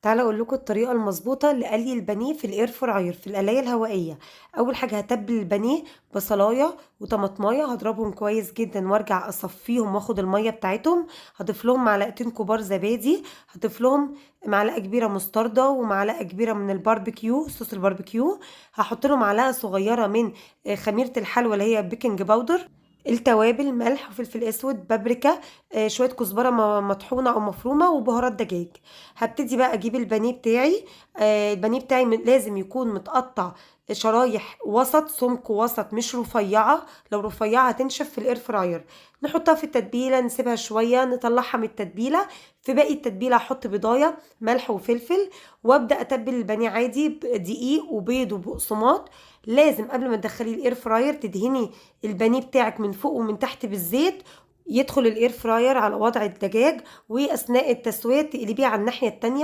تعالى اقول لكم الطريقه المظبوطه لقلي البانيه في الاير فراير في القلايه الهوائيه. اول حاجه هتبل البانيه بصلايه وطماطمايه، هضربهم كويس جدا وارجع اصفيهم واخد الميه بتاعتهم. هضيف لهم معلقتين كبار زبادي، هضيف لهم معلقه كبيره مستردة ومعلقه كبيره من الباربيكيو صوص الباربيكيو. هحط له معلقه صغيره من خميره الحلوى اللي هي بيكنج باودر، التوابل ملح وفلفل اسود بابريكا، شويه كزبره مطحونه او مفرومه وبهارات دجاج. هبتدي بقى اجيب البانيه بتاعي. البانيه بتاعي لازم يكون متقطع شرايح وسط، سمك وسط مش رفيعه، لو رفيعه هتنشف في الاير فراير. نحطها في التتبيله نسيبها شويه نطلعها من التتبيله. في باقي التتبيله احط بضايه ملح وفلفل، وابدا اتبل البانيه عادي بدقيق وبيض وبقسماط. لازم قبل ما تدخلي الاير فراير تدهني البانيه بتاعك من فوق ومن تحت بالزيت، يدخل الاير فراير على وضع الدجاج، واثناء التسويه تقلبيه على الناحيه التانية.